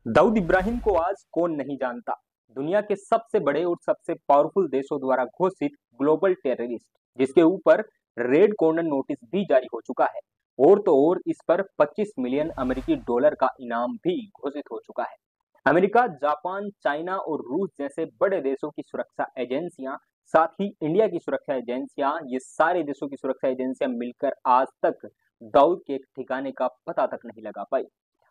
दाऊद इब्राहिम को आज कौन नहीं जानता। दुनिया के सबसे बड़े और सबसे पावरफुल देशों द्वारा घोषित ग्लोबल टेररिस्ट, जिसके ऊपर रेड कॉर्नर नोटिस भी जारी हो चुका है। और तो और इस पर 25 मिलियन अमेरिकी डॉलर का इनाम भी घोषित हो चुका है। अमेरिका, जापान, चाइना और रूस जैसे बड़े देशों की सुरक्षा एजेंसियां, साथ ही इंडिया की सुरक्षा एजेंसियां, ये सारे देशों की सुरक्षा एजेंसियां मिलकर आज तक दाऊद के एक ठिकाने का पता तक नहीं लगा पाई।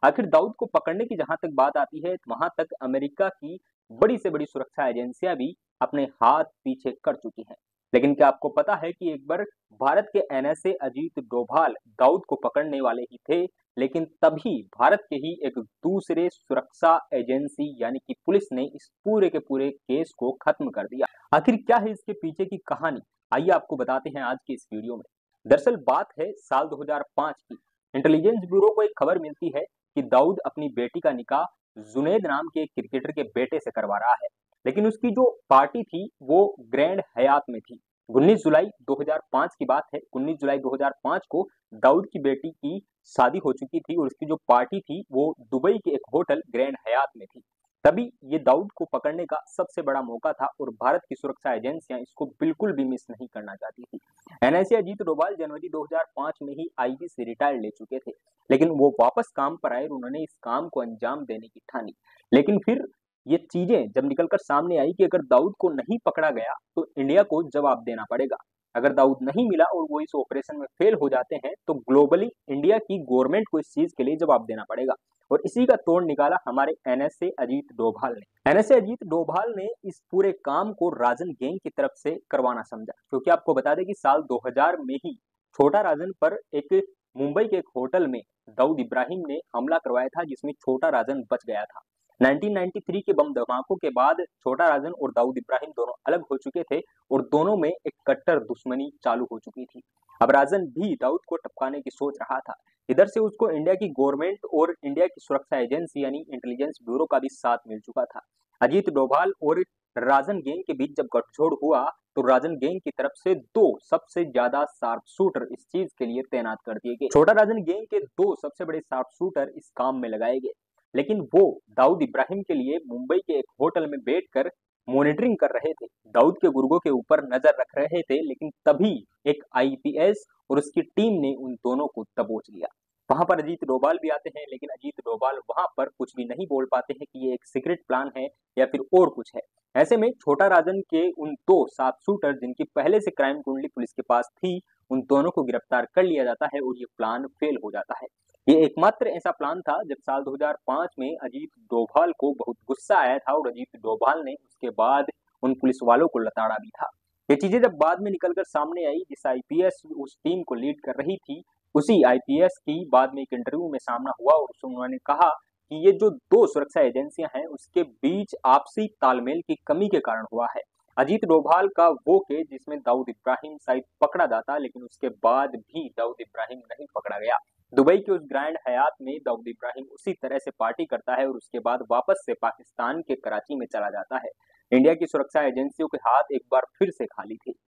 आखिर दाऊद को पकड़ने की जहां तक बात आती है, वहां तक अमेरिका की बड़ी से बड़ी सुरक्षा एजेंसियां भी अपने हाथ पीछे कर चुकी हैं। लेकिन क्या आपको पता है कि एक बार भारत के एनएसए अजीत डोभाल दाऊद को पकड़ने वाले ही थे, लेकिन तभी भारत के ही एक दूसरे सुरक्षा एजेंसी यानी कि पुलिस ने इस पूरे के पूरे केस को खत्म कर दिया। आखिर क्या है इसके पीछे की कहानी, आइए आपको बताते हैं आज की इस वीडियो में। दरअसल बात है साल 2005 की। इंटेलिजेंस ब्यूरो को एक खबर मिलती है कि दाऊद अपनी बेटी का निकाह जुनैद नाम के एक क्रिकेटर के बेटे से करवा रहा है। लेकिन उसकी जो पार्टी थी वो ग्रैंड हयात में थी। 19 जुलाई 2005 की बात है। 19 जुलाई 2005 को दाऊद की बेटी की शादी हो चुकी थी और उसकी जो पार्टी थी वो दुबई के एक होटल ग्रैंड हयात में थी। तभी ये दाऊद को पकड़ने का सबसे बड़ा मौका था और भारत की सुरक्षा एजेंसियां इसको बिल्कुल भी मिस नहीं करना चाहती थी। एनएसए अजीत डोभाल जनवरी 2005 में ही आईबी से रिटायर ले चुके थे, लेकिन वो वापस काम पर आए और उन्होंने इस काम को अंजाम देने की ठानी। लेकिन फिर ये चीजें जब निकलकर सामने आई कि अगर दाऊद को नहीं पकड़ा गया तो इंडिया को जवाब देना पड़ेगा। अगर दाऊद नहीं मिला और वो इस ऑपरेशन में फेल हो जाते हैं तो ग्लोबली इंडिया की गवर्नमेंट को इस चीज के लिए जवाब देना पड़ेगा। और इसी का तोड़ निकाला हमारे एनएसए अजीत डोभाल ने। एनएसए अजीत डोभाल ने इस पूरे काम को राजन गैंग की तरफ से करवाना समझा, क्योंकि आपको बता दें कि साल 2000 में ही छोटा राजन पर एक मुंबई के एक होटल में दाऊद इब्राहिम ने हमला करवाया था, जिसमें छोटा राजन बच गया था। 1993 के बम धमाकों के बाद छोटा राजन और दाऊद इब्राहिम दोनों अलग हो चुके थे और दोनों में एक कट्टर दुश्मनी चालू हो चुकी थी। अब राजन भी दाऊद को टपकाने की सोच रहा था। इधर से उसको इंडिया की गवर्नमेंट और इंडिया की सुरक्षा एजेंसी यानी इंटेलिजेंस ब्यूरो का भी साथ मिल चुका था। अजीत डोभाल और राजन गैंग के बीच जब गठजोड़ हुआ तो राजन गैंग की तरफ से दो सबसे ज्यादा शार्प शूटर इस चीज के लिए तैनात कर दिए गए। छोटा राजन गैंग के दो सबसे बड़े शार्प शूटर इस काम में लगाए गए, लेकिन वो दाऊद इब्राहिम के लिए मुंबई के एक होटल में बैठकर मॉनिटरिंग कर रहे थे, दाऊद के गुर्गों के ऊपर नजर रख रहे थे। लेकिन तभी एक आईपीएस और उसकी टीम ने उन दोनों को दबोच लिया। वहां पर अजीत डोभाल भी आते हैं, लेकिन अजीत डोभाल वहां पर कुछ भी नहीं बोल पाते हैं कि ये एक सीक्रेट प्लान है या फिर और कुछ है। ऐसे में छोटा राजन के उन दो सात शूटर जिनकी पहले से क्राइम कुंडली पुलिस के पास थी, उन दोनों को गिरफ्तार कर लिया जाता है और ये प्लान फेल हो जाता है। ये एकमात्र ऐसा प्लान था जब साल 2005 में अजीत डोभाल को बहुत गुस्सा आया था और अजीत डोभाल ने उसके बाद उन पुलिस वालों को लताड़ा भी था। ये चीजें जब बाद में निकलकर सामने आई, जिस आईपीएस उस टीम को लीड कर रही थी, उसी आईपीएस की बाद में एक इंटरव्यू में सामना हुआ और उन्होंने कहा कि ये जो दो सुरक्षा एजेंसियां हैं उसके बीच आपसी तालमेल की कमी के कारण हुआ है। अजीत डोभाल का वो केस जिसमें दाऊद इब्राहिम शायद पकड़ा जाता, लेकिन उसके बाद भी दाऊद इब्राहिम नहीं पकड़ा गया। दुबई के उस ग्रैंड हयात में दाऊद इब्राहिम उसी तरह से पार्टी करता है और उसके बाद वापस से पाकिस्तान के कराची में चला जाता है। इंडिया की सुरक्षा एजेंसियों के हाथ एक बार फिर से खाली थे।